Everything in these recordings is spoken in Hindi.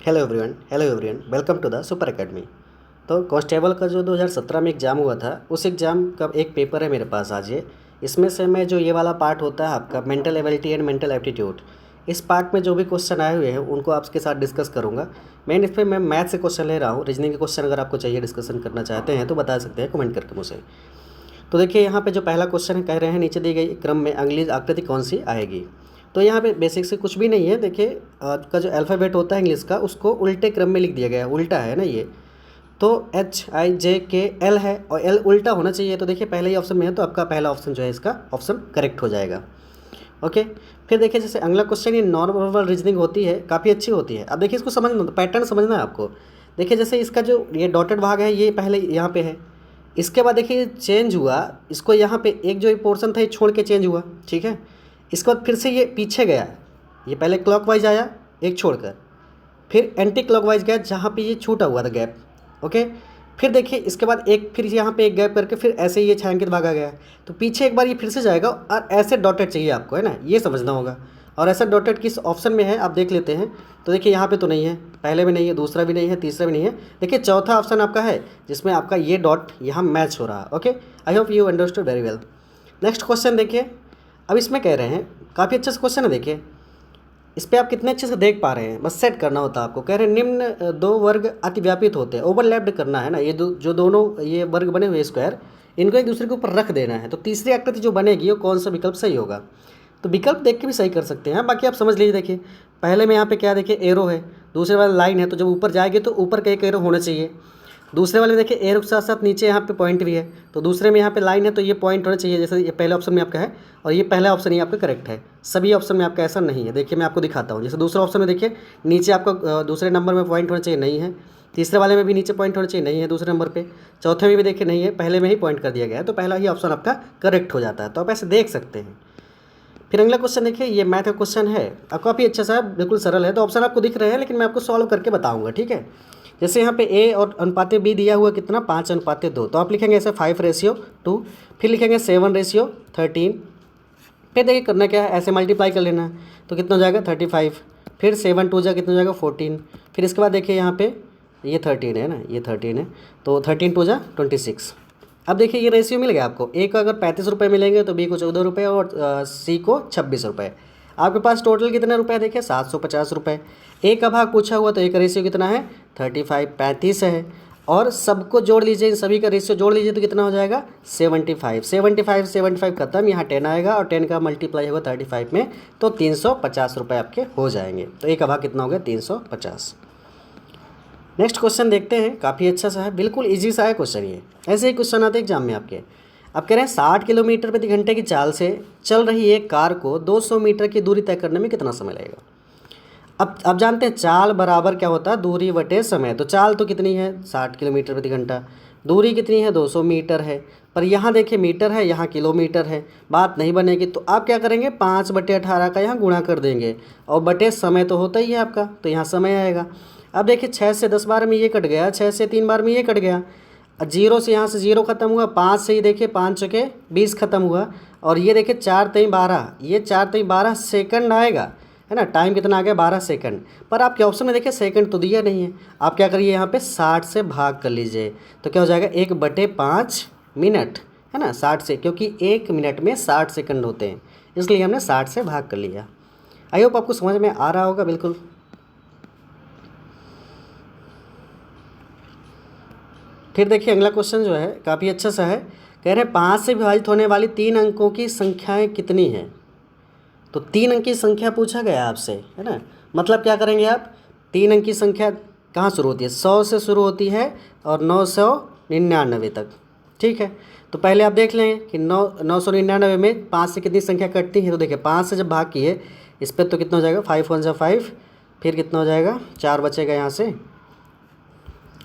Hello everyone, welcome to the super academy. तो कांस्टेबल का जो 2017 में एग्ज़ाम हुआ था, उस एग्ज़ाम का एक पेपर है मेरे पास आज ये। इसमें से मैं जो ये वाला पार्ट होता है आपका mental ability and mental aptitude, इस पार्ट में जो भी क्वेश्चन आए हुए हैं उनको आपके साथ डिस्कस करूँगा। इस पर मैं मैथ से क्वेश्चन ले रहा हूँ। रीजनिंग के क्वेश्चन अगर आपको चाहिए, डिस्कसन करना चाहते हैं तो बता सकते हैं कमेंट करके मुझे। तो देखिए यहाँ पे जो पहला क्वेश्चन है, कह रहे हैं नीचे दी गई क्रम में अगली आकृति कौन सी आएगी। तो यहाँ पे बेसिक से कुछ भी नहीं है। देखिए का जो अल्फ़ाबेट होता है इंग्लिश का, उसको उल्टे क्रम में लिख दिया गया है, उल्टा है ना ये। तो HIJKL है और L उल्टा होना चाहिए। तो देखिए पहले ही ऑप्शन में है, तो आपका पहला ऑप्शन जो है इसका ऑप्शन करेक्ट हो जाएगा। ओके, फिर देखिए जैसे अगला क्वेश्चन, ये नॉर्मल रीजनिंग होती है, काफ़ी अच्छी होती है। अब देखिए इसको समझना, पैटर्न समझना है आपको। देखिए जैसे इसका जो ये डॉटेड भाग है, ये पहले यहाँ पे है, इसके बाद देखिए चेंज हुआ, इसको यहाँ पे एक जो पोर्शन था ये छोड़ के चेंज हुआ, ठीक है। इसके बाद फिर से ये पीछे गया, ये पहले क्लॉकवाइज आया एक छोड़कर, फिर एंटी क्लॉकवाइज गया जहाँ पे ये छूटा हुआ था गैप। ओके, फिर देखिए इसके बाद एक फिर यहाँ पे एक गैप करके फिर ऐसे ही ये छायांकित भागा गया। तो पीछे एक बार ये फिर से जाएगा और ऐसे डॉटेड चाहिए आपको, है ना, ये समझना होगा। और ऐसा डॉटेड किस ऑप्शन में है आप देख लेते हैं। तो देखिए यहाँ पे तो नहीं है, पहले में नहीं है, दूसरा भी नहीं है, तीसरा भी नहीं है। देखिए चौथा ऑप्शन आपका है जिसमें आपका ये डॉट यहाँ मैच हो रहा है। Okay, I hope you understood very well. Next question देखिए, अब इसमें कह रहे हैं, काफ़ी अच्छा क्वेश्चन है। देखिए इस पर आप कितने अच्छे से देख पा रहे हैं, बस सेट करना होता है आपको। कह रहे हैं निम्न दो वर्ग अतिव्यापित होते हैं, ओवरलैप्ड करना है ना। ये जो दोनों ये वर्ग बने हुए स्क्वायर, इनको एक दूसरे के ऊपर रख देना है। तो तीसरी आकृति जो बनेगी वो कौन सा विकल्प सही होगा। तो विकल्प देख के भी सही कर सकते हैं, बाकी आप समझ लीजिए। देखिए पहले में यहाँ पे क्या, देखिए एरो है, दूसरे वाला लाइन है, तो जब ऊपर जाएगी तो ऊपर का एक एरो होना चाहिए। दूसरे वाले देखिए एरो के साथ साथ नीचे यहाँ पे पॉइंट भी है, तो दूसरे में यहाँ पे लाइन है तो ये पॉइंट होना चाहिए, जैसे ये पहले ऑप्शन में आपका है। और ये पहला ऑप्शन ही आपका करेक्ट है, सभी ऑप्शन में आपका ऐसा नहीं है। देखिए मैं आपको दिखाता हूँ, जैसे दूसरा ऑप्शन में देखिए नीचे आपका दूसरे नंबर में पॉइंट होना चाहिए, नहीं है। तीसरे वाले में भी नीचे पॉइंट होना चाहिए, नहीं है दूसरे नंबर पे। चौथे में भी देखिए नहीं है, पहले में ही पॉइंट कर दिया गया है, तो पहला ही ऑप्शन आपका करेक्ट हो जाता है। तो आप ऐसे देख सकते हैं। फिर अगला क्वेश्चन देखिए, ये मैथ का क्वेश्चन है, अब काफ़ी अच्छा सा है, बिल्कुल सरल है। तो ऑप्शन आपको दिख रहे हैं, लेकिन मैं आपको सॉल्व करके बताऊंगा, ठीक है। जैसे यहाँ पे A और अनुपात B दिया हुआ कितना, 5:2, तो आप लिखेंगे ऐसे 5:2, फिर लिखेंगे 7:13। फिर देखिए करना क्या है, ऐसे मल्टीप्लाई कर लेना है, तो कितना हो जाएगा 35। फिर 7 2 जा कितना हो जाएगा 14। फिर इसके बाद देखिए यहाँ पे ये 13 है ना, ये 13 है, तो 13 2 जा 26। अब देखिए ये रेशियो मिल गया आपको। ए को अगर 35 रुपये मिलेंगे तो बी को 14 रुपये और सी को 26 रुपये। आपके पास टोटल कितने रुपए देखिए 750 रुपये। ए का भाग पूछा हुआ तो ए का रेशियो कितना है 35 है। और सबको जोड़ लीजिए, इन सभी का रेशियो जोड़ लीजिए तो कितना हो जाएगा 75 खत्म, यहाँ 10 आएगा और 10 का मल्टीप्लाई होगा 35 में, तो 350 रुपये आपके हो जाएंगे। तो ए का भाग कितना हो गया 350। नेक्स्ट क्वेश्चन देखते हैं, काफ़ी अच्छा सा है, बिल्कुल इजी सा है क्वेश्चन ये। ऐसे ही क्वेश्चन आते हैं एग्जाम में आपके। अब कह रहे हैं 60 किलोमीटर प्रति घंटे की चाल से चल रही एक कार को 200 मीटर की दूरी तय करने में कितना समय लगेगा। अब जानते हैं चाल बराबर क्या होता है, दूरी बटे समय। तो चाल तो कितनी है 60 किलोमीटर प्रति घंटा, दूरी कितनी है 200 मीटर है, पर यहाँ देखिए मीटर है, यहाँ किलोमीटर है, बात नहीं बनेगी। तो आप क्या करेंगे 5/18 का यहाँ गुणा कर देंगे, और बटे समय तो होता ही है आपका, तो यहाँ समय आएगा। अब देखिए 6 से 10 बार में ये कट गया, 6 से 3 बार में ये कट गया, जीरो से यहाँ से जीरो खत्म हुआ, 5 से ही देखिए 5 चौके 20 खत्म हुआ, और ये देखिए 4 3 12, ये 4 3 12 सेकंड आएगा, है ना। टाइम कितना आ गया 12 सेकंड। पर आपके ऑप्शन में देखिए सेकंड तो दिया नहीं है। आप क्या करिए यहाँ पे 60 से भाग कर लीजिए, तो क्या हो जाएगा 1/5 मिनट, है ना। 60 से, क्योंकि 1 मिनट में 60 सेकंड होते हैं, इसलिए हमने 60 से भाग कर लिया। आई होप आपको समझ में आ रहा होगा बिल्कुल। फिर देखिए अगला क्वेश्चन जो है काफ़ी अच्छा सा है। कह रहे हैं 5 से विभाजित होने वाली 3 अंकों की संख्याएं कितनी हैं। तो 3 अंक की संख्या पूछा गया आपसे, है ना। मतलब क्या करेंगे आप, 3 अंक की संख्या कहाँ शुरू होती है, 100 से शुरू होती है और 999 तक, ठीक है। तो पहले आप देख लें कि 999 में 5 से कितनी संख्या कटती है। तो देखिए 5 से जब भाग किए इस पर तो कितना हो जाएगा 5 1 जा 5, फिर कितना हो जाएगा 4 बचेगा यहाँ से,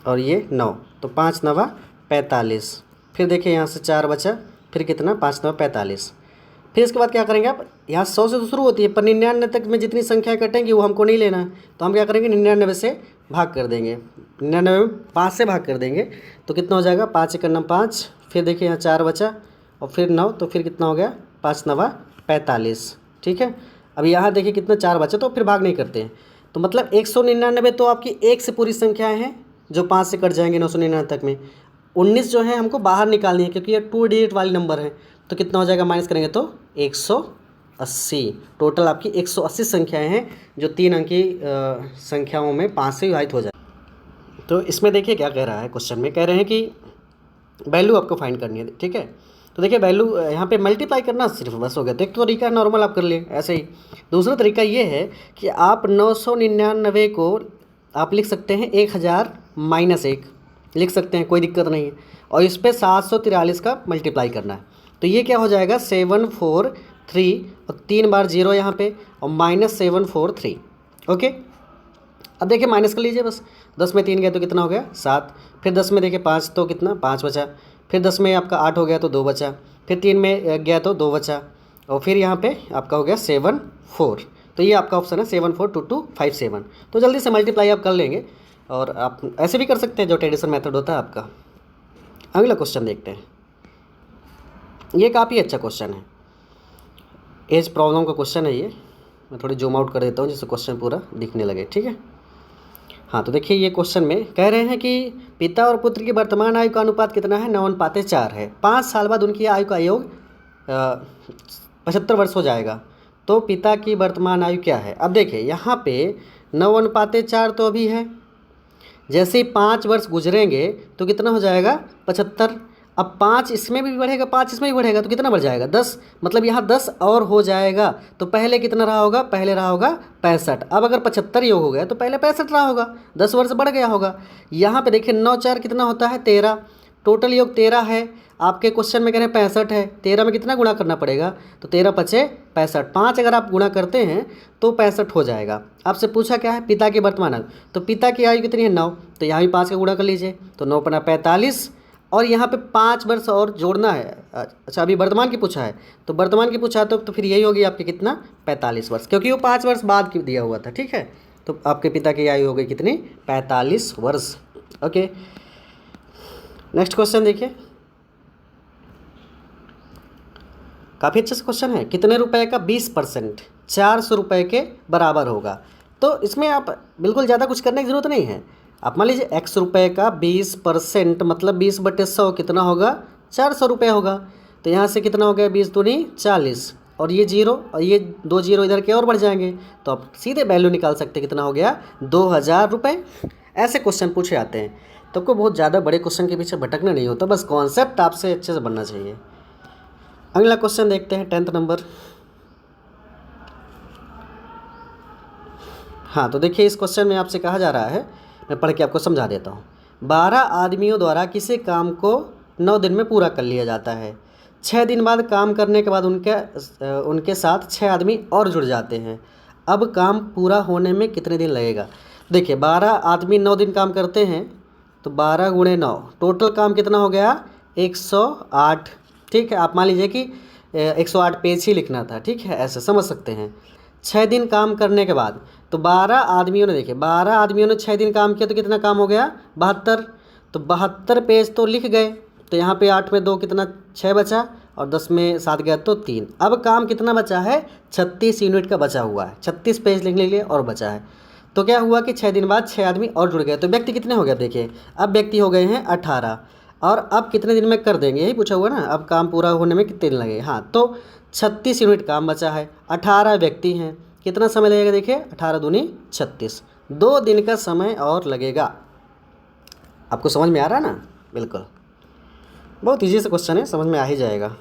और ये 9, तो 5 9 45। फिर देखिए यहाँ से 4 बचा, फिर कितना 5 9 45। फिर इसके बाद क्या करेंगे आप, यहाँ 100 से तो शुरू होती है, पर 99 तक में जितनी संख्या कटेंगी वो हमको नहीं लेना है। तो हम क्या करेंगे 99 से भाग कर देंगे, 99 में 5 से भाग कर देंगे, तो कितना हो जाएगा 5 1 9 5। फिर देखिए यहाँ 4 बचा और फिर 9, तो फिर कितना हो गया 5 9 45, ठीक है। अब यहाँ देखिए कितना 4 बचा, तो फिर भाग नहीं करते हैं। तो मतलब 199 तो आपकी एक से पूरी संख्याएं हैं जो 5 से कट जाएंगे 999 तक में। 19 जो है हमको बाहर निकालनी है क्योंकि ये 2 डिजिट वाली नंबर है। तो कितना हो जाएगा, माइनस करेंगे तो 180। टोटल आपकी 180 संख्याएं हैं जो 3 अंकी संख्याओं में 5 से विभाजित हो जाए। तो इसमें देखिए क्या कह रहा है, क्वेश्चन में कह रहे हैं कि वैल्यू आपको फाइंड करनी है। ठीक है, तो देखिए वैल्यू यहाँ पे मल्टीप्लाई करना सिर्फ बस हो गया। तो एक तो तरीका नॉर्मल आप कर लिए ऐसे ही। दूसरा तरीका ये है कि आप 999 को आप लिख सकते हैं 1000 माइनस 1 लिख सकते हैं, कोई दिक्कत नहीं है। और इस पर 743 का मल्टीप्लाई करना है। तो ये क्या हो जाएगा 743 और 3 बार 0 यहाँ पे और माइनस 743। ओके, अब देखिए माइनस कर लीजिए बस। 10 में 3 गया तो कितना हो गया 7। फिर 10 में देखिए 5 तो कितना 5 बचा। फिर 10 में आपका 8 हो गया तो 2 बचा। फिर 3 में गया तो 2 बचा। और फिर यहाँ पे आपका हो गया 7 4। तो ये आपका ऑप्शन है 742257। तो जल्दी से मल्टीप्लाई आप कर लेंगे। और आप ऐसे भी कर सकते हैं जो ट्रेडिशनल मेथड होता है आपका। अगला क्वेश्चन देखते हैं। ये काफ़ी अच्छा क्वेश्चन है, एज प्रॉब्लम का क्वेश्चन है ये। मैं थोड़ी जूम आउट कर देता हूँ जिससे क्वेश्चन पूरा दिखने लगे। ठीक है, हाँ तो देखिए ये क्वेश्चन में कह रहे हैं कि पिता और पुत्र की वर्तमान आयु का अनुपात कितना है, 9:4 है। 5 साल बाद उनकी आयु का योग 75 वर्ष हो जाएगा। तो पिता की वर्तमान आयु क्या है। अब देखिए यहाँ पे 9:4 तो अभी है, जैसे ही 5 वर्ष गुजरेंगे तो कितना हो जाएगा 75। अब 5 इसमें भी बढ़ेगा, 5 इसमें भी बढ़ेगा तो कितना बढ़ जाएगा 10। मतलब यहाँ 10 और हो जाएगा। तो पहले कितना रहा होगा, पहले रहा होगा 65। अब अगर 75 योग हो गया तो पहले 65 रहा होगा, 10 वर्ष बढ़ गया होगा। यहाँ पे देखिए 9 4 कितना होता है 13। टोटल योग 13 है। आपके क्वेश्चन में कह रहे हैं 65 है। 13 में कितना गुणा करना पड़ेगा, तो 13 पचे 65। 5 अगर आप गुणा करते हैं तो 65 हो जाएगा। आपसे पूछा क्या है पिता की वर्तमान आयु, तो पिता की आयु कितनी है 9। तो यहाँ भी 5 का गुणा कर लीजिए तो 9 पना 45। और यहाँ पे 5 वर्ष और जोड़ना है। अच्छा अभी वर्तमान की पूछा है, तो वर्तमान की पूछा तो फिर यही होगी आपकी कितना 45 वर्ष, क्योंकि वो 5 वर्ष बाद की दिया हुआ था। ठीक है, तो आपके पिता की आयु हो गई कितनी 45 वर्ष। ओके, नेक्स्ट क्वेश्चन देखिए, काफ़ी अच्छा क्वेश्चन है। कितने रुपए का 20% 400 रुपये के बराबर होगा। तो इसमें आप बिल्कुल ज़्यादा कुछ करने की ज़रूरत नहीं है। आप मान लीजिए x रुपये का 20% मतलब 20/100 कितना होगा 400 रुपये होगा। तो यहाँ से कितना हो गया 20 दूनी 40 और ये 0 और ये 2 0 इधर के और बढ़ जाएंगे। तो आप सीधे वैल्यू निकाल सकते हैं कितना हो गया 2000 रुपये। ऐसे क्वेश्चन पूछे जाते हैं। तो आपको बहुत ज़्यादा बड़े क्वेश्चन के पीछे भटकना नहीं होता, बस कॉन्सेप्ट आपसे अच्छे से बनना चाहिए। अगला क्वेश्चन देखते हैं 10th नंबर। हाँ तो देखिए इस क्वेश्चन में आपसे कहा जा रहा है, मैं पढ़ के आपको समझा देता हूँ। 12 आदमियों द्वारा किसी काम को 9 दिन में पूरा कर लिया जाता है। 6 दिन बाद काम करने के बाद उनके साथ 6 आदमी और जुड़ जाते हैं। अब काम पूरा होने में कितने दिन लगेगा। देखिए 12 आदमी 9 दिन काम करते हैं तो 12 गुणे 9 टोटल काम कितना हो गया 108। ठीक है, आप मान लीजिए कि 108 पेज ही लिखना था। ठीक है, ऐसे समझ सकते हैं। 6 दिन काम करने के बाद तो 12 आदमियों ने देखिए 12 आदमियों ने 6 दिन काम किया तो कितना काम हो गया 72। तो 72 पेज तो लिख गए। तो यहाँ पे 8 में 2 कितना 6 बचा और 10 में 7 गया तो 3। अब काम कितना बचा है 36 यूनिट का बचा हुआ है। 36 पेज लिखने के लिए और बचा है। तो क्या हुआ कि 6 दिन बाद 6 आदमी और जुड़ गए। तो व्यक्ति कितने हो गए देखिए, अब व्यक्ति हो गए हैं 18। और अब कितने दिन में कर देंगे यही पूछा हुआ ना, अब काम पूरा होने में कितने दिन लगे। हाँ तो 36 यूनिट काम बचा है, 18 व्यक्ति हैं, कितना समय लगेगा देखिए 18 दूनी 36, 2 दिन का समय और लगेगा। आपको समझ में आ रहा है ना, बिल्कुल बहुत ईजी से क्वेश्चन है, समझ में आ ही जाएगा।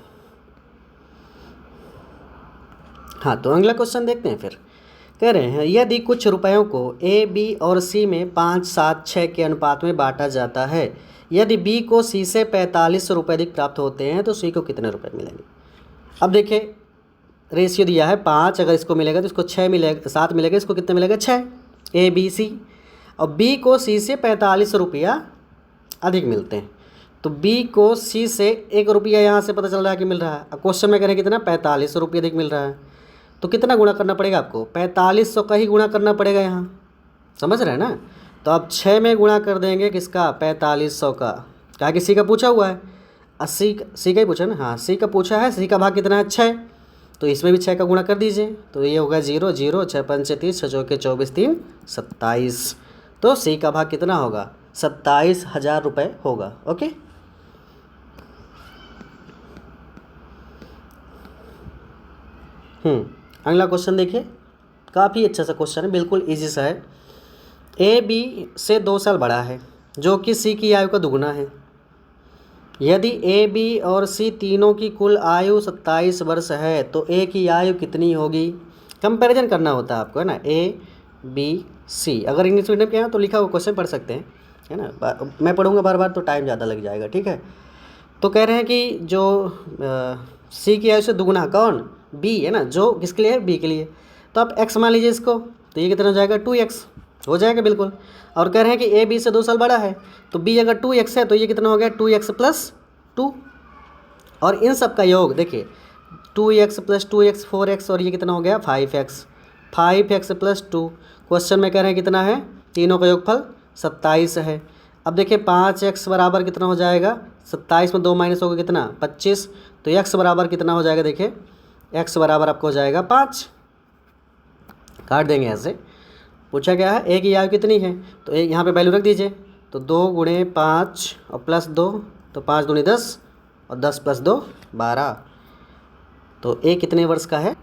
हाँ तो अगला क्वेश्चन देखते हैं। फिर कह रहे हैं यदि कुछ रुपयों को ए बी और सी में 5 7 6 के अनुपात में बांटा जाता है, यदि बी को सी से 45 रुपये अधिक प्राप्त होते हैं तो सी को कितने रुपए मिलेंगे। अब देखिए रेशियो दिया है 5, अगर इसको मिलेगा तो इसको 6 मिलेगा, 7 मिलेगा, इसको कितने मिलेगा 6 ए बी सी। और बी को सी से 45 रुपया अधिक मिलते हैं। तो बी को सी से 1 रुपया यहाँ से पता चल रहा है कि मिल रहा है। अब क्वेश्चन में कह रहे हैं कितना 45 रुपये अधिक मिल रहा है। तो कितना गुणा करना पड़ेगा आपको 4500 का ही गुणा करना पड़ेगा यहाँ, समझ रहे हैं ना। तो आप 6 में गुणा कर देंगे किसका 4500 का, कहा कि सी का पूछा हुआ है, 80 सी का ही पूछा ना। हाँ सी का पूछा है, सी का भाग कितना है 6। तो इसमें भी 6 का गुणा कर दीजिए, तो ये होगा 0 0, 6 5 30, 6 चौके 24, 3 27। तो सी का भाग कितना होगा? 27,000 रुपये होगा। ओके, अगला क्वेश्चन देखिए, काफ़ी अच्छा सा क्वेश्चन है, बिल्कुल इजी सा है। ए बी से 2 साल बड़ा है, जो कि सी की आयु का दुगुना है। यदि ए बी और सी तीनों की कुल आयु 27 वर्ष है तो ए की आयु कितनी होगी? कंपैरिजन करना होता है आपको, है ना। ए बी सी, अगर इंग्लिश मीडियम के हैं तो लिखा हुआ क्वेश्चन पढ़ सकते हैं, है ना। मैं पढ़ूंगा बार बार तो टाइम ज़्यादा लग जाएगा, ठीक है। तो कह रहे हैं कि जो सी की आयु से दुगुना कौन? बी, है ना। जो किसके लिए है? बी के लिए। तो आप एक्स मान लीजिए इसको, तो ये कितना हो जाएगा? 2x हो जाएगा बिल्कुल। और कह रहे हैं कि ए बी से 2 साल बड़ा है, तो बी अगर 2x है तो ये कितना हो गया? 2x + 2। और इन सब का योग देखिए, 2x + 2x 4x, और ये कितना हो गया? 5x। 5x + 2, क्वेश्चन में कह रहे हैं कितना है? तीनों का योगफल 27 है। अब देखिए 5x बराबर कितना हो जाएगा? 27 में 2 माइनस होगा कितना? 25। तो x बराबर कितना हो जाएगा? देखिए x बराबर आपको हो जाएगा 5। काट देंगे ऐसे। पूछा गया है ए की आयु कितनी है, तो एक यहाँ पे वैल्यू रख दीजिए। तो 2 × 5 और +2, तो 5 दूनी 10 और 10 + 2 12। तो ए कितने वर्ष का है?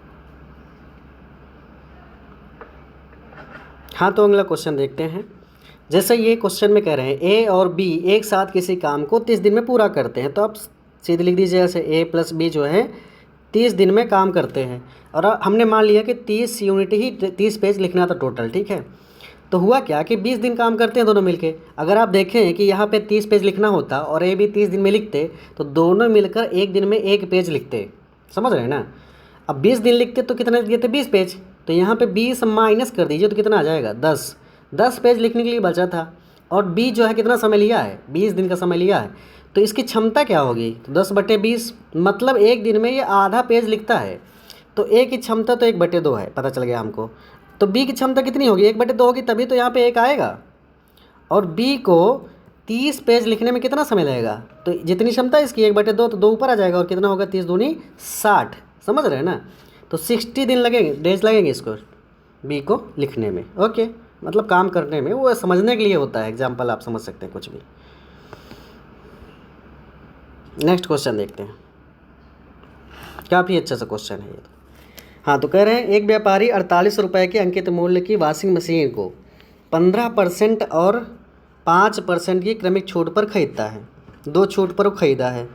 हाँ, तो अगला क्वेश्चन देखते हैं। जैसे ये क्वेश्चन में कह रहे हैं ए और बी एक साथ किसी काम को 30 दिन में पूरा करते हैं, तो आप सीधे लिख दीजिए ऐसे, ए + बी जो है 30 दिन में काम करते हैं। और हमने मान लिया कि 30 यूनिट ही 30 पेज लिखना था टोटल, ठीक है। तो हुआ क्या कि 20 दिन काम करते हैं दोनों मिलके। अगर आप देखें कि यहाँ पे 30 पेज लिखना होता और ए भी 30 दिन में लिखते, तो दोनों मिलकर एक दिन में 1 पेज लिखते, समझ रहे हैं ना। अब 20 दिन लिखते तो कितने दिए थे? 20 पेज। तो यहाँ पे 20 माइनस कर दीजिए तो कितना आ जाएगा? 10 पेज लिखने के लिए बचा था। और बी जो है कितना समय लिया है? 20 दिन का समय लिया है। तो इसकी क्षमता क्या होगी? तो 10/20, मतलब एक दिन में ये आधा पेज लिखता है। तो ए की क्षमता तो 1/2 है, पता चल गया हमको। तो बी की क्षमता कितनी होगी? 1/2 होगी, तभी तो यहाँ पे 1 आएगा। और बी को 30 पेज लिखने में कितना समय लगेगा? तो जितनी क्षमता है इसकी 1/2, तो 2 ऊपर आ जाएगा। और कितना होगा? 30 दूनी 60, समझ रहे हैं ना। तो 60 दिन लगेंगे, डेज लगेंगे इसको बी को लिखने में। ओके, मतलब काम करने में, वो समझने के लिए होता है, एग्जाम्पल आप समझ सकते हैं कुछ भी। नेक्स्ट क्वेश्चन देखते हैं, काफ़ी अच्छा सा क्वेश्चन है ये तो। हाँ, तो कह रहे हैं एक व्यापारी 48 रुपये के अंकित मूल्य की वॉशिंग मशीन को 15% और 5% की क्रमिक छूट पर खरीदता है। 2 छूट पर खरीदा है।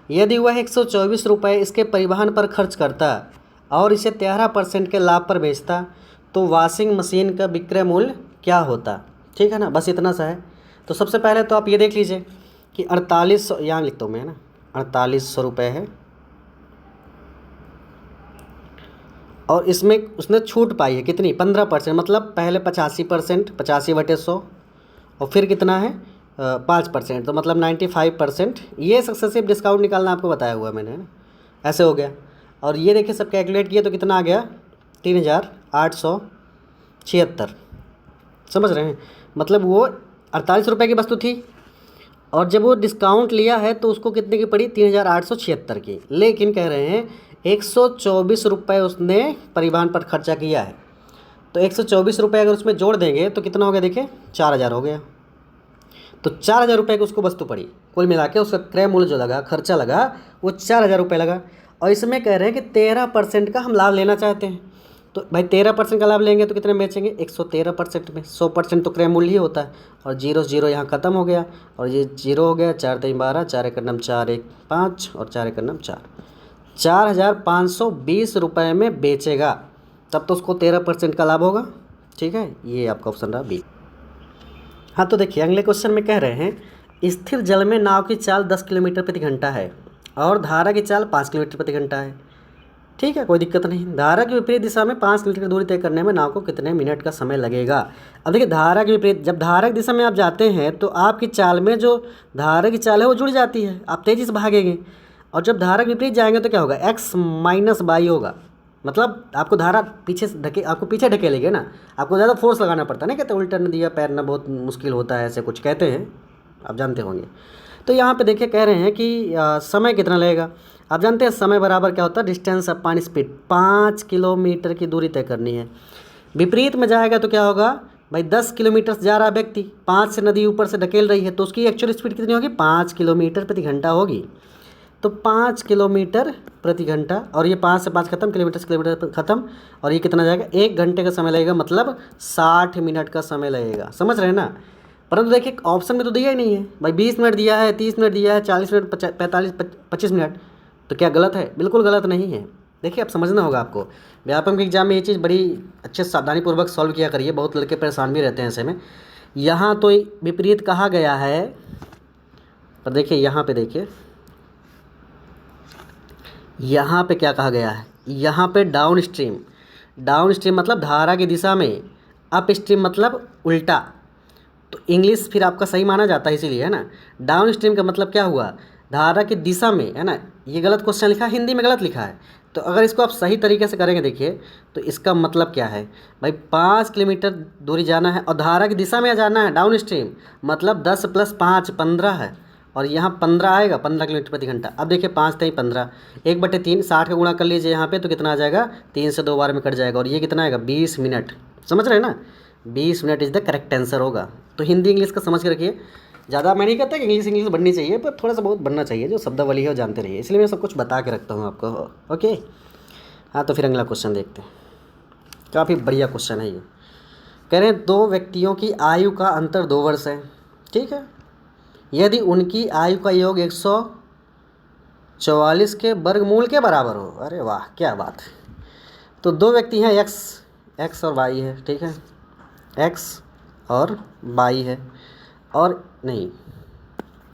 यदि वह 124 रुपये इसके परिवहन पर खर्च करता और इसे 13% के लाभ पर बेचता, तो वॉशिंग मशीन का विक्रय मूल्य क्या होता? ठीक है ना, बस इतना सा है। तो सबसे पहले तो आप ये देख लीजिए कि 4800, यहाँ लिखता हूँ मैं, है ना, 4800 रुपये है। और इसमें उसने छूट पाई है कितनी? 15%, मतलब पहले 85%, 85/100, और फिर कितना है? 5%, तो मतलब 95%। ये सक्सेसिव डिस्काउंट निकालना आपको बताया हुआ है मैंने, है ना। ऐसे हो गया। और ये देखिए सब कैलकुलेट किए तो कितना आ गया? 3876, समझ रहे हैं। मतलब वो 48 रुपये की वस्तु थी, और जब वो डिस्काउंट लिया है तो उसको कितने की पड़ी? 3876 की। लेकिन कह रहे हैं 124 रुपये उसने परिवहन पर खर्चा किया है। तो 124 रुपये अगर उसमें जोड़ देंगे तो कितना हो गया? देखिए 4000 हो गया। तो 4000 रुपये की उसको वस्तु पड़ी। कुल मिला के उसका क्रय मूल्य जो लगा, खर्चा लगा, वो 4000 रुपये लगा। और इसमें कह रहे हैं कि 13% का हम लाभ लेना चाहते हैं। तो भाई 13% का लाभ लेंगे तो कितने में बेचेंगे? 113% में। 100% तो क्रय मूल्य ही होता है। और 0 0 यहाँ ख़त्म हो गया, और ये 0 हो गया। 4 3 12, 4 1 9 4 1 5, और 4 1 9 4, 4520 रुपये में बेचेगा, तब तो उसको 13% का लाभ होगा। ठीक है, ये आपका ऑप्शन रहा बी। हाँ, तो देखिए अगले क्वेश्चन में कह रहे हैं स्थिर जल में नाव की चाल 10 किलोमीटर प्रति घंटा है और धारा की चाल 5 किलोमीटर प्रति घंटा है। ठीक है, कोई दिक्कत नहीं। धारा की विपरीत दिशा में 5 किलोमीटर की दूरी तय करने में नाव को कितने मिनट का समय लगेगा? अब देखिए धारा के विपरीत, जब धारा की दिशा में आप जाते हैं तो आपकी चाल में जो धारा की चाल है वो जुड़ जाती है, आप तेज़ी से भागेंगे। और जब धारा के विपरीत जाएंगे तो क्या होगा? x - y होगा। मतलब आपको धारा पीछे से आपको पीछे ढकेलेगी ना, आपको ज़्यादा फोर्स लगाना पड़ता है ना। कहते उल्टा न दिया पैर ना, बहुत मुश्किल होता है, ऐसे कुछ कहते हैं, आप जानते होंगे। तो यहाँ पे देखिए कह रहे हैं कि समय कितना लगेगा। आप जानते हैं समय बराबर क्या होता है, डिस्टेंस अपॉन स्पीड। 5 किलोमीटर की दूरी तय करनी है। विपरीत में जाएगा तो क्या होगा भाई, 10 किलोमीटर से जा रहा व्यक्ति, 5 से नदी ऊपर से ढकेल रही है, तो उसकी एक्चुअल स्पीड कितनी होगी, 5 किलोमीटर प्रति घंटा होगी। तो 5 किलोमीटर प्रति घंटा, और ये 5 से 5 खत्म, किलोमीटर से किलोमीटर खत्म, और ये कितना जाएगा, 1 घंटे का समय लगेगा, मतलब 60 मिनट का समय लगेगा। समझ रहे हैं ना। परंतु देखिए ऑप्शन में तो दिया ही नहीं है भाई, 20 मिनट दिया है, 30 मिनट दिया है, 40 मिनट, 45, 25 मिनट। तो क्या गलत है? बिल्कुल गलत नहीं है। देखिए अब समझना होगा आपको, व्यापम के एग्जाम में ये चीज़ बड़ी अच्छे सावधानीपूर्वक सॉल्व किया करिए, बहुत लड़के परेशान भी रहते हैं ऐसे में। यहाँ तो विपरीत कहा गया है, पर देखिए यहाँ पे देखिए, यहाँ पे क्या कहा गया है, यहाँ पे डाउन स्ट्रीम। डाउन स्ट्रीम मतलब धारा की दिशा में, अप स्ट्रीम मतलब उल्टा। तो इंग्लिश फिर आपका सही माना जाता है, इसीलिए है ना। डाउन स्ट्रीम का मतलब क्या हुआ, धारा की दिशा में, है ना। ये गलत क्वेश्चन लिखा है, हिंदी में गलत लिखा है। तो अगर इसको आप सही तरीके से करेंगे देखिए, तो इसका मतलब क्या है भाई, 5 किलोमीटर दूरी जाना है और धारा की दिशा में जाना है, डाउन स्ट्रीम, मतलब 10 + 5 15 है, और यहाँ 15 आएगा, 15 किलोमीटर प्रति घंटा। अब देखिए 5 3 15, 1/3, 60 का गुणा कर लीजिए यहाँ पे, तो कितना आ जाएगा, 3 से 2 बार में कट जाएगा, और ये कितना आएगा, 20 मिनट। समझ रहे हैं ना, 20 minute is the correct answer होगा। तो हिंदी इंग्लिश का समझ के रखिए। ज़्यादा मैं नहीं कहता कि इंग्लिश बननी चाहिए, पर थोड़ा सा बहुत बनना चाहिए, जो शब्दावली है वो जानते रहिए, इसलिए मैं सब कुछ बता के रखता हूँ आपको। ओके, हाँ तो फिर अगला क्वेश्चन देखते हैं। काफ़ी बढ़िया क्वेश्चन है ये। कह रहे हैं 2 व्यक्तियों की आयु का अंतर 2 वर्ष है, ठीक है। यदि उनकी आयु का योग 144 के वर्गमूल के बराबर हो, अरे वाह क्या बात है। तो 2 व्यक्ति हैं, एक्स और वाई है, ठीक है, एक्स और वाई है, और नहीं,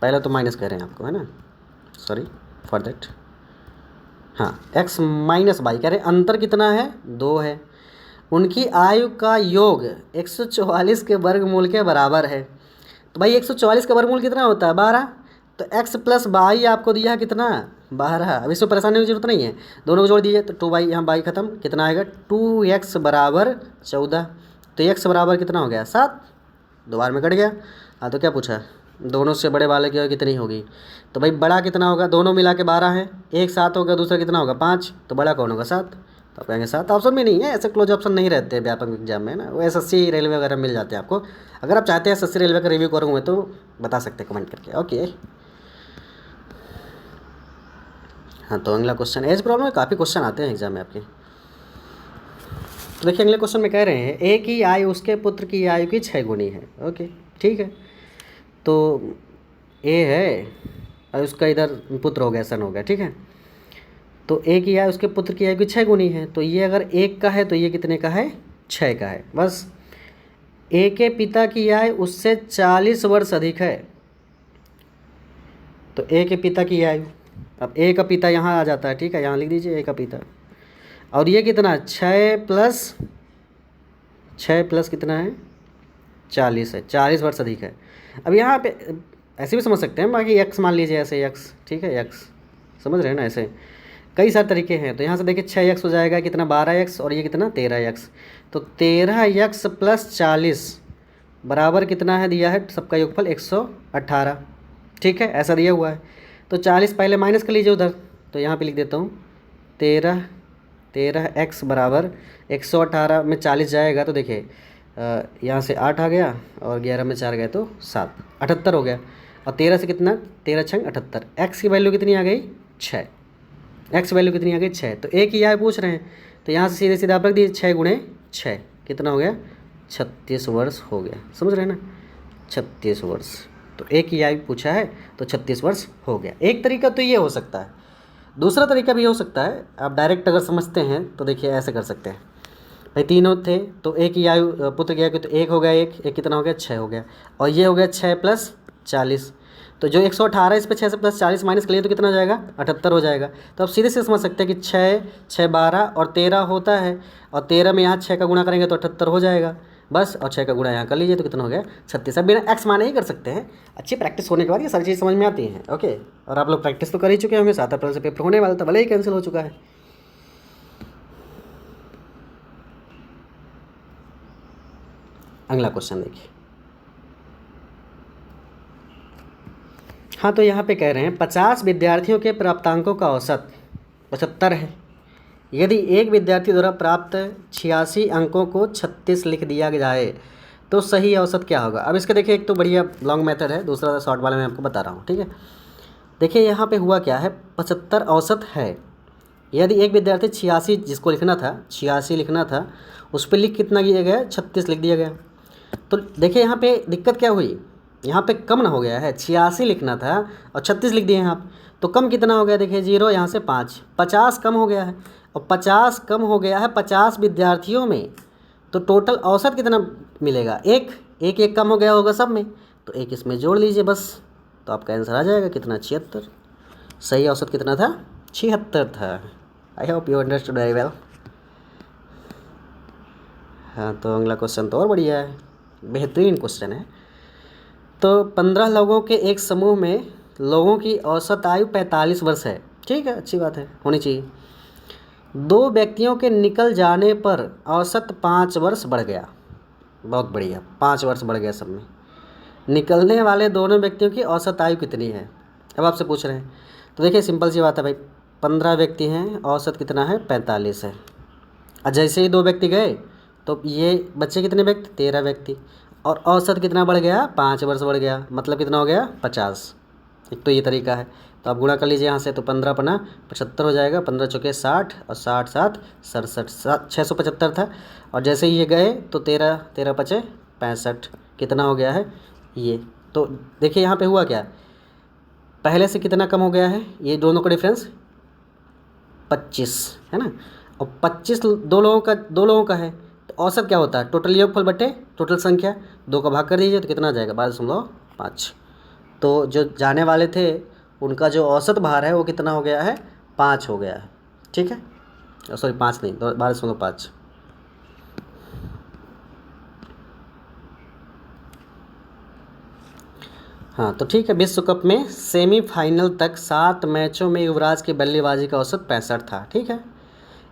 पहले तो माइनस कह रहे हैं आपको, है ना, सॉरी फॉर दैट। हाँ, एक्स माइनस वाई कह रहे हैं, अंतर कितना है, 2 है। उनकी आयु का योग 144 के वर्गमूल के बराबर है। तो भाई 144 का वर्गमूल कितना होता है, 12। तो x + वाई आपको दिया है कितना, 12। अब इसमें परेशानी की जरूरत नहीं है, दोनों को जोड़ दीजिए, तो 2y, यहाँ y खत्म, कितना आएगा, 2x बराबर 14। तो x बराबर कितना हो गया, 7, 2 बार में कट गया। हाँ तो क्या पूछा, दोनों से बड़े वाले की कितनी होगी। तो भाई बड़ा कितना होगा, दोनों मिला के 12 है, एक 7 होगा, दूसरा कितना होगा, 5। तो बड़ा कौन होगा, 7। तो आप कहेंगे 7। ऑप्शन में नहीं है, ऐसे क्लोज ऑप्शन नहीं रहते हैं व्यापक एग्जाम में, ना। वो SSC रेलवे वगैरह मिल जाते हैं आपको। अगर आप चाहते हैं SSC रेलवे का रिव्यू करूँ मैं, तो बता सकते हैं कमेंट करके। ओके, हाँ तो अगला क्वेश्चन, एज प्रॉब्लम में काफ़ी क्वेश्चन आते हैं एग्जाम में आपके। तो देखिए अगले क्वेश्चन में कह रहे हैं, एक ही आयु उसके पुत्र की आयु की 6 गुनी है। ओके, ठीक है। तो ए है और उसका इधर पुत्र हो गया, सन हो गया, ठीक है। तो ए की आयु उसके पुत्र की आयु की 6 गुनी है। तो ये अगर 1 का है तो ये कितने का है, 6 का है। बस ए के पिता की आयु उससे 40 वर्ष अधिक है। तो ए के पिता की आयु, अब ए का पिता यहाँ आ जाता है, ठीक है, यहाँ लिख दीजिए ए का पिता। और ये कितना, 6 प्लस कितना है, 40 है, 40 वर्ष अधिक है। अब यहाँ पे ऐसे भी समझ सकते हैं, बाकी एक्स मान लीजिए, ऐसे एक्स, ठीक है, एक्स, समझ रहे हैं ना। ऐसे कई सारे तरीके हैं। तो यहाँ से देखिए 6x हो जाएगा कितना, 12x, और ये कितना 13x। तो 13x + 40 बराबर कितना है, दिया है सबका योगफल 118, ठीक है, ऐसा दिया हुआ है। तो 40 पहले माइनस कर लीजिए उधर, तो यहाँ पे लिख देता हूँ 13x बराबर 118 में 40 जाएगा, तो देखिए यहाँ से 8 आ गया, और 11 में 4 गए तो 7, 78 हो गया। और 13 से कितना, 13 छंग 78, एक्स की वैल्यू कितनी आ गई, 6। एक्स वैल्यू कितनी आ गई, 6। तो एक ही आय पूछ रहे हैं, तो यहाँ से सीधे सीधे आप रख दिए, 6 × 6 कितना हो गया, 36 वर्ष हो गया। समझ रहे हैं ना, 36 वर्ष। तो एक ही आयु पूछा है तो 36 वर्ष हो गया। एक तरीका तो ये हो सकता है, दूसरा तरीका भी हो सकता है। आप डायरेक्ट अगर समझते हैं तो देखिए ऐसे कर सकते हैं भाई, तीनों थे तो एक ही आयु पुत्र की आयु, तो एक हो गया, एक कितना हो गया, 6 हो गया, और ये हो गया 6 + 40। तो जो 118 इस पे 6 से + 40 माइनस कर लिए तो कितना हो जाएगा, 78 हो जाएगा। तो आप सीधे से समझ सकते हैं कि 6 6 12 और 13 होता है, और 13 में यहाँ 6 का गुणा करेंगे तो 78 हो जाएगा बस, और 6 का गुणा यहाँ कर लीजिए तो कितना हो गया, 36। अब बिना एक्स माने ही कर सकते हैं। अच्छी प्रैक्टिस होने के बाद ये सारी चीज़ समझ में आती हैं। ओके, और आप लोग प्रैक्टिस तो कर ही चुके होंगे, 7 अप्रैल से पेपर होने वाला था, भले ही कैंसिल हो चुका है। अगला क्वेश्चन देखिए, हाँ, तो यहाँ पे कह रहे हैं 50 विद्यार्थियों के प्राप्तांकों का औसत 75 है। यदि एक विद्यार्थी द्वारा प्राप्त 86 अंकों को 36 लिख दिया जाए तो सही औसत क्या होगा। अब इसके देखिए, एक तो बढ़िया लॉन्ग मेथड है, दूसरा शॉर्ट वाला मैं आपको बता रहा हूँ, ठीक है। देखिए यहाँ पे हुआ क्या है, 75 औसत है। यदि एक विद्यार्थी 86 जिसको लिखना था, 86 लिखना था, उस पर लिख कितना किया गया, 36 लिख दिया गया। तो देखिए यहाँ पे दिक्कत क्या हुई, यहाँ पे कम ना हो गया है, 86 लिखना था और 36 लिख दिए हैं आप, तो कम कितना हो गया, देखिए 0 यहाँ से 5, 50 कम हो गया है। और 50 कम हो गया है 50 विद्यार्थियों में, तो टोटल औसत कितना मिलेगा, एक कम हो गया होगा सब में, तो एक इसमें जोड़ लीजिए बस, तो आपका आंसर आ जाएगा कितना, 76। सही औसत कितना था, 76 था। I hope you understood very well. हाँ, तो अगला क्वेश्चन तो और बढ़िया है, बेहतरीन क्वेश्चन है। तो 15 लोगों के एक समूह में लोगों की औसत आयु 45 वर्ष है, ठीक है, अच्छी बात है, होनी चाहिए। 2 व्यक्तियों के निकल जाने पर औसत 5 वर्ष बढ़ गया, बहुत बढ़िया, 5 वर्ष बढ़ गया सब में। निकलने वाले दोनों व्यक्तियों की औसत आयु कितनी है, अब आपसे पूछ रहे हैं। तो देखिए सिंपल सी बात है भाई, 15 व्यक्ति हैं, औसत कितना है, 45 है। और जैसे ही 2 व्यक्ति गए तो ये बच्चे कितने व्यक्ति, 13 व्यक्ति, और औसत कितना बढ़ गया, 5 वर्ष बढ़ गया, मतलब कितना हो गया, 50। एक तो ये तरीका है, तो आप गुणा कर लीजिए यहाँ से, तो 15 पना 75 हो जाएगा, 15 चौके 60 और 60 7 67, 675 था। और जैसे ही ये गए तो 13 पचे 65, कितना हो गया है ये। तो देखिए यहाँ पे हुआ क्या, पहले से कितना कम हो गया है, ये दोनों का डिफरेंस 25 है ना, और 25 दो लोगों का है, तो औसत क्या होता है, टोटल योगफल बटे टोटल संख्या, 2 का भाग कर दीजिए तो कितना आ जाएगा, 12.5। तो जो जाने वाले थे उनका जो औसत भार है वो कितना हो गया है, 5 हो गया है, ठीक है, सॉरी 5 नहीं, 12.5। हाँ, तो ठीक है, विश्व कप में सेमीफाइनल तक 7 मैचों में युवराज की बल्लेबाजी का औसत 65 था, ठीक है।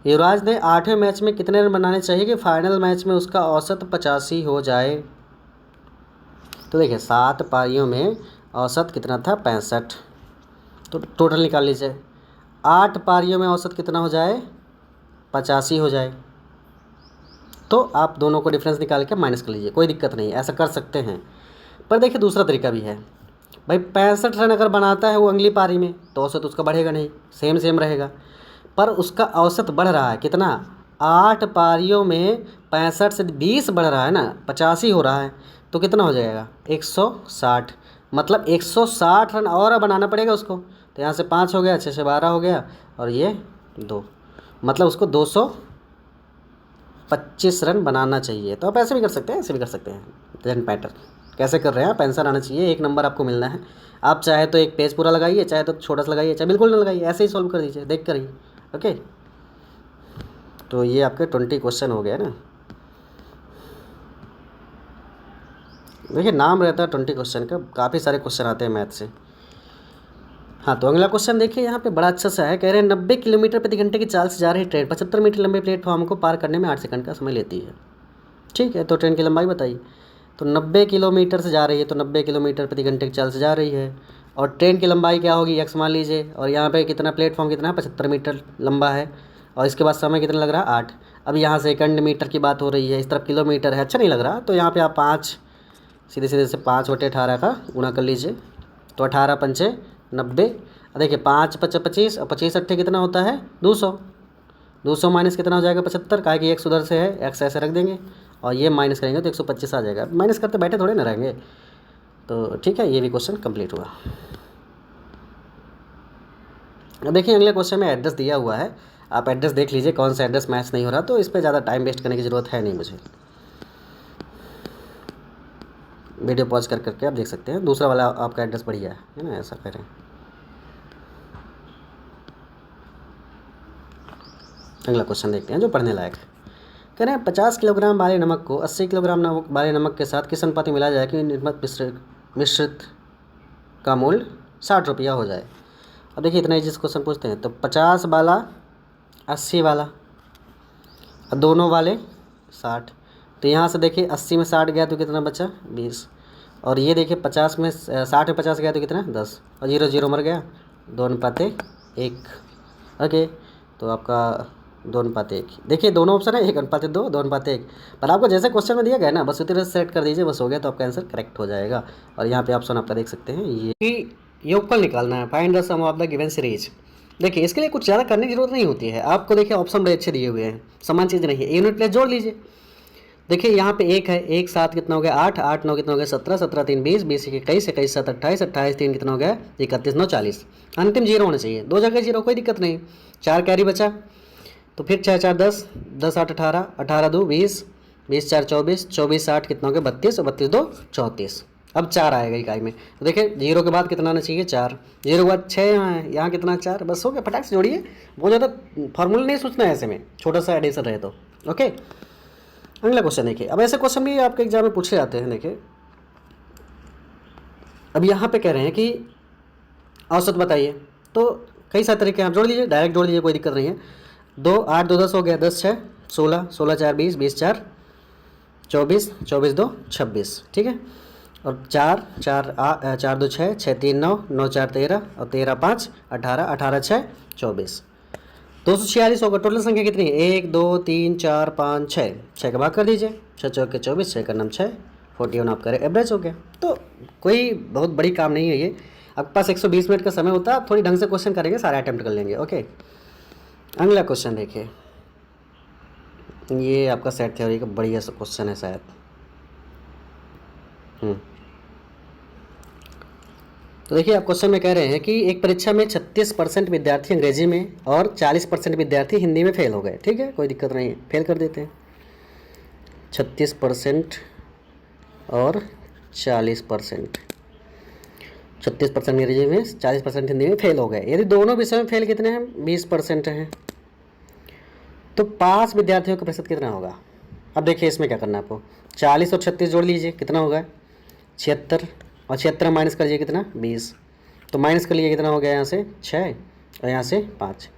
युवराज ने 8वें मैच में कितने रन बनाने चाहिए कि फाइनल मैच में उसका औसत 85 हो जाए। तो देखिए 7 पारियों में औसत कितना था, 65, तो टोटल निकाल लीजिए, 8 पारियों में औसत कितना हो जाए, 85 हो जाए। तो आप दोनों को डिफरेंस निकाल के माइनस कर लीजिए, कोई दिक्कत नहीं, ऐसा कर सकते हैं। पर देखिए दूसरा तरीका भी है भाई, 65 रन अगर बनाता है वो अगली पारी में तो औसत उसका बढ़ेगा नहीं, सेम रहेगा, पर उसका औसत बढ़ रहा है कितना, 8 पारियों में 65 से 20 बढ़ रहा है ना, 85 हो रहा है, तो कितना हो जाएगा, 160, मतलब 160 रन और बनाना पड़ेगा उसको। तो यहाँ से 5 हो गया, 6 से 12 हो गया, और ये 2, मतलब उसको 225 रन बनाना चाहिए। तो आप ऐसे भी कर सकते हैं, ऐसे भी कर सकते हैं, जन पैटर्न कैसे कर रहे हैं आप, आंसर आना चाहिए, 1 नंबर आपको मिलना है। आप चाहे तो एक पेज पूरा लगाइए, चाहे तो छोटा सा लगाइए, चाहे बिल्कुल ना लगाइए, ऐसे ही सॉल्व कर दीजिए, देख कर ही, ओके। तो ये आपके 20 क्वेश्चन हो गया ना, देखिए नाम रहता है 20 क्वेश्चन का, काफ़ी सारे क्वेश्चन आते हैं मैथ से। हाँ, तो अगला क्वेश्चन देखिए, यहाँ पे बड़ा अच्छा सा है, कह रहे हैं 90 किलोमीटर प्रति घंटे की चाल से जा रही ट्रेन 75 मीटर लंबे प्लेटफॉर्म को पार करने में 8 सेकंड का समय लेती है, ठीक है। तो ट्रेन की लंबाई बताइए। तो 90 किलोमीटर से जा रही है, तो 90 किलोमीटर प्रति घंटे की चाल से जा रही है, और ट्रेन की लंबाई क्या होगी, x मान लीजिए, और यहाँ पे कितना प्लेटफॉर्म कितना है, 75 मीटर लंबा है, और इसके बाद समय कितना लग रहा है, 8। अब यहाँ सेकंड मीटर की बात हो रही है, इस तरफ किलोमीटर है, अच्छा नहीं लग रहा, तो यहाँ पे आप 5 सीधे से 5/18 का गुणा कर लीजिए, तो 18 पंचे 90, देखिए 5 5 25 और 25 अट्ठे कितना होता है, 200 माइनस कितना हो जाएगा, 75, काहे कि x उधर से है, x ऐसे रख देंगे और ये माइनस करेंगे तो 125 आ जाएगा, माइनस करते बैठे थोड़े ना रहेंगे। तो ठीक है, ये भी क्वेश्चन कंप्लीट हुआ। अब देखिए अगले क्वेश्चन में एड्रेस दिया हुआ है, आप एड्रेस देख लीजिए कौन सा एड्रेस मैच नहीं हो रहा, तो इस पर ज़्यादा टाइम वेस्ट करने की ज़रूरत है नहीं मुझे, वीडियो पॉज करके आप देख सकते हैं। दूसरा वाला आपका एड्रेस बढ़िया है ना, ऐसा करें। अगला क्वेश्चन देखते हैं जो पढ़ने लायक है, कह रहे हैं 50 किलोग्राम वाले नमक को 80 किलोग्राम वाले नमक के साथ किस अनुपात में मिलाया जाए कि निर्मित मिश्रित का मूल्य 60 रुपया हो जाए। अब देखिए इतना ही जिस क्वेश्चन पूछते हैं, तो 50 वाला 80 वाला और दोनों वाले 60, तो यहाँ से देखिए 80 में 60 गया तो कितना बचा, 20, और ये देखिए 50 में 60 में 50 गया तो कितना 10, और 0 0 मर गया, 2:1। ओके, तो आपका 2:1। देखिए दोनों ऑप्शन है, 1:2, 2:1। पर आपको जैसे क्वेश्चन में दिया गया ना, बस उसी तरह सेट कर दीजिए, बस हो गया, तो आपका आंसर करेक्ट हो जाएगा। और यहाँ पे ऑप्शन आपका देख सकते हैं, ये योगफल निकालना है, find the sum of the given series. देखिए इसके लिए कुछ ज़्यादा करने की जरूरत नहीं होती है आपको। देखिए ऑप्शन बड़े अच्छे दिए हुए हैं, समान चीज़ नहीं है, यूनिट प्लेस जोड़ लीजिए। देखिए यहाँ पे 1 है, 1 7 कितना हो गया 8, 8 9 कितना हो गया 17, 17 3 20, 20 21, 21 7 28, 28 3 कितना हो गया 31, 9 40। अंतिम 0 होना चाहिए, दो जगह 0 कोई दिक्कत नहीं। 4 कैरी बचा, तो फिर 6 4 10, 10 8 18, 18 2 20, 20 4 24, 24 8 कितना हो गया 32, और 32 2 34। अब 4 आएगा इकाई में, तो देखिए 0 के बाद कितना आना चाहिए 4, 0 के बाद 6 यहाँ है, यहाँ कितना 4, बस हो गया, फटाक से जोड़िए। बहुत ज़्यादा फार्मूला नहीं सोचना है ऐसे में, छोटा सा एडिशन रहे तो। ओके, अगला क्वेश्चन देखिए। अब ऐसे क्वेश्चन भी आपके एग्जाम में पूछे जाते हैं। देखिए अब यहाँ पे कह रहे हैं कि औसत बताइए, तो कई सारे तरीके हैं, आप जोड़ लीजिए, डायरेक्ट जोड़ लीजिए, कोई दिक्कत नहीं है। 2 8 2 10 हो गया, 10 6 16, 16 4 20, 20 4 24, 24 2 26, ठीक है। और 4 4 4 2 6, 6 3 9, 9 4 13, और 13 5 18, 18 6 24, 246 होगा। टोटल संख्या कितनी है 1 2 3 4 5 6, 6 का भाग कर दीजिए, 6 चौके 24, 6 का नाम 6, 41 आप करें, एवरेज हो गया। तो कोई बहुत बड़ी काम नहीं है ये। आपके पास 120 मिनट का समय होता है, आप थोड़ी ढंग से क्वेश्चन करेंगे, सारे अटेम्प्ट कर लेंगे। ओके, अगला क्वेश्चन देखिए, ये आपका सेट थ्योरी का बढ़िया सा क्वेश्चन है शायद। तो देखिए आप क्वेश्चन में कह रहे हैं कि एक परीक्षा में 36% विद्यार्थी अंग्रेजी में और 40% विद्यार्थी हिंदी में फेल हो गए। ठीक है, कोई दिक्कत नहीं है, फेल कर देते हैं। 36% और 40%, 36% अंग्रेजी में, 40% हिंदी में फेल हो गए। यदि दोनों विषयों में फेल कितने हैं 20% हैं, तो पास विद्यार्थियों का प्रतिशत कितना होगा। अब देखिए इसमें क्या करना है आपको, 40 और 36 जोड़ लीजिए, कितना होगा 76, और 76 माइनस कर लीजिए कितना 20, तो माइनस कर लीजिए कितना हो गया यहाँ से 6 और यहाँ से 5।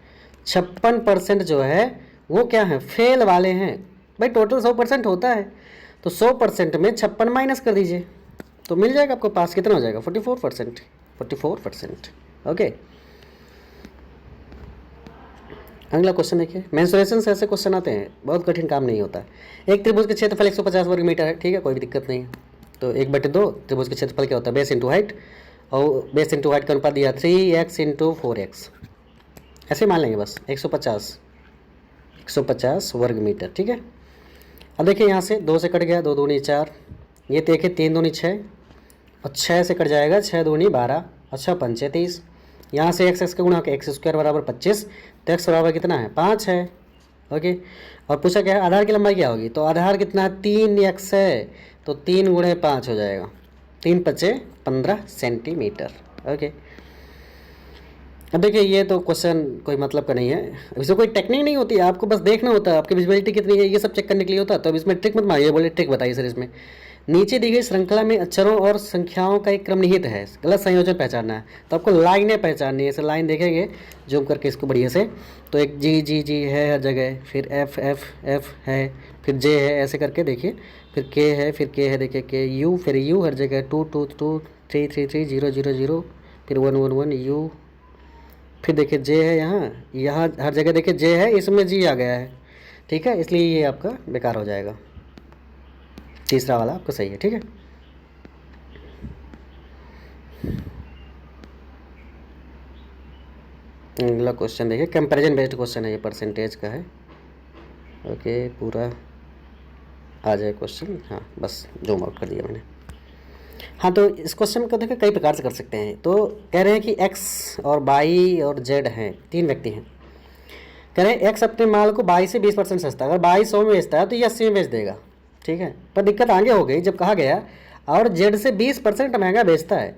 56% जो है वो क्या है फेल वाले हैं। भाई टोटल 100% होता है, तो 100% में 56 माइनस कर दीजिए, तो मिल जाएगा आपको पास कितना हो जाएगा 44%, 44%। ओके, अगला क्वेश्चन देखिए। मेंसुरेशन से ऐसे क्वेश्चन आते हैं, बहुत कठिन काम नहीं होता। एक त्रिभुज के क्षेत्रफल 150 वर्ग मीटर है, ठीक है, कोई भी दिक्कत नहीं है। तो 1/2 त्रिभुज के क्षेत्रफल क्या होता है बेस इंटू हाइट, और बेस इंटू हाइट का अनुपात दिया 3x इंटू 4x, ऐसे मान लेंगे बस 150 वर्ग मीटर। ठीक है, अब देखिए यहाँ से 2 से कट गया, 2 दूनी 4, ये देखिए 3 दूनी 6, और 6 से कट जाएगा 6 दूनी 12, अच्छा 5 30, यहाँ से x का गुणा x स्क्वायर बराबर 25, तो x बराबर कितना है 5 है। ओके, और पूछा क्या है आधार की लंबाई क्या होगी, तो आधार कितना है 3x है, तो 3 गुणे 5 हो जाएगा, 3 5 15 सेंटीमीटर। ओके, अब देखिए ये तो क्वेश्चन कोई मतलब का नहीं है, इसमें कोई टेक्निक नहीं होती है, आपको बस देखना होता है आपकी विजिबिलिटी कितनी है, ये सब चेक करने के लिए होता है। तो अब इसमें ट्रिक मत मारिए, बोले ट्रिक बताइए सर इसमें। नीचे दी गई श्रृंखला में अक्षरों और संख्याओं का एक क्रम निहित है, गलत संयोजन पहचानना है, तो आपको लाइनें पहचाननी है। ऐसे लाइन देखेंगे जूम करके इसको बढ़िया से, तो एक जी जी जी है हर जगह, फिर एफ एफ एफ है, फिर जे है, ऐसे करके देखिए, फिर के है, फिर के है, देखिए के, यू, फिर यू हर जगह, 2 2 2 3 3 3 0 0 0, फिर 1 1 1 यू, फिर देखिए जे है यहाँ हर जगह देखिए जे है, इसमें जी आ गया है। ठीक है, इसलिए ये आपका बेकार हो जाएगा, तीसरा वाला आपका सही है। ठीक है, अगला क्वेश्चन देखिए, कंपैरिजन बेस्ड क्वेश्चन है, ये परसेंटेज का है। ओके, पूरा आ जाए क्वेश्चन, हाँ बस जूम आउट कर दिया मैंने। हाँ, तो इस क्वेश्चन को देखिए कई प्रकार से कर सकते हैं। तो कह रहे हैं कि x और y और z हैं, 3 व्यक्ति हैं। कह रहे हैं x अपने माल को y से 20% सस्ता, अगर y 100 में बेचता है तो ये 80 में बेच देगा। ठीक है, पर दिक्कत आगे हो गई जब कहा गया और z से 20% महंगा बेचता है।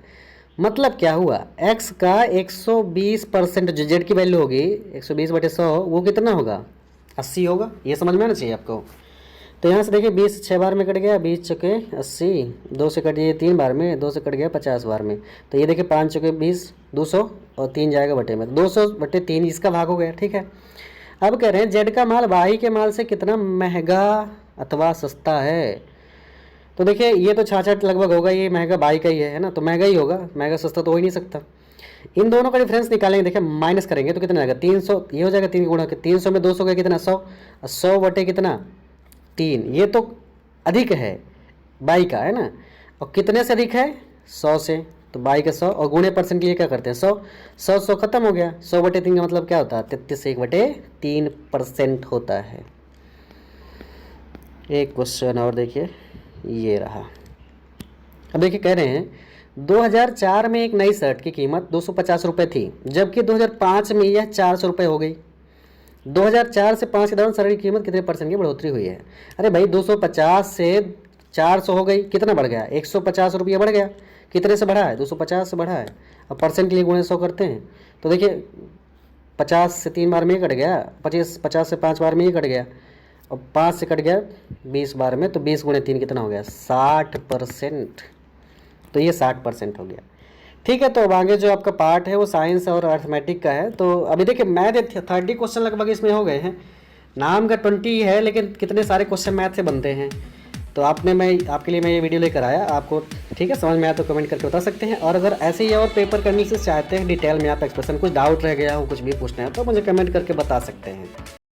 मतलब क्या हुआ, x का 120% जो z की वैल्यू होगी 120/100, वो कितना होगा 80 होगा। ये समझ में आना चाहिए आपको। तो यहाँ से देखिए 20 6 बार में कट गया, 20 चौके 80, 2 से कट गया 3 बार में, 2 से कट गया 50 बार में, तो ये देखिए 5 चौके 20, 200, और 3 जाएगा बटे में, 200/3 इसका भाग हो गया। ठीक है, अब कह रहे हैं जेड का माल वाई के माल से कितना महंगा अथवा सस्ता है। तो देखिए ये तो 66 लगभग होगा, ये महंगा बाई का ही है ना, तो महंगा ही होगा, महंगा सस्ता तो हो ही नहीं सकता। इन दोनों का डिफरेंस निकालेंगे, देखिए माइनस करेंगे तो कितना आएगा 300, ये हो जाएगा 3 गुणा के 300 में 200 का कितना 100, 100 बटे कितना 3, ये तो अधिक है बाई का, है ना। और कितने से अधिक है 100 से, तो बाई का 100, और गुणे परसेंट के लिए क्या करते हैं 100, 100 100 खत्म हो गया, 100 बटे 3 का मतलब क्या होता है 33 1 बटे 3% होता है। एक क्वेश्चन और देखिए, ये रहा। अब देखिए कह रहे हैं 2004 में एक नई शर्ट की कीमत 250 रुपये थी, जबकि 2005 में यह 400 रुपये हो गई। 2004 से 5 के दौरान शर्ट की कीमत कितने परसेंट की बढ़ोतरी हुई है। अरे भाई 250 से 400 हो गई, कितना बढ़ गया 150 रुपया बढ़ गया। कितने से बढ़ा है 250 से बढ़ा है। अब परसेंट के लिए गुणे 100 करते हैं, तो देखिए 50 से 3 बार में ये कट गया, 50 से 5 बार में ये कट गया, और 5 से कट गया 20 बार में, तो 20 गुणे 3 कितना हो गया 60%। तो ये 60% हो गया। ठीक है, तो अब आगे जो आपका पार्ट है वो साइंस और अर्थमेटिक का है। तो अभी देखिए मैथ 30 क्वेश्चन लगभग इसमें हो गए हैं। नाम का 20 है, लेकिन कितने सारे क्वेश्चन मैथ से बनते हैं। तो मैं आपके लिए ये वीडियो लेकर आया आपको। ठीक है, समझ में आया तो कमेंट करके बता सकते हैं। और अगर ऐसे ही और पेपर करने से चाहते हैं डिटेल में आप एक्सप्रेशन, कुछ डाउट रह गया हो, कुछ भी पूछना है तो मुझे कमेंट करके बता सकते हैं।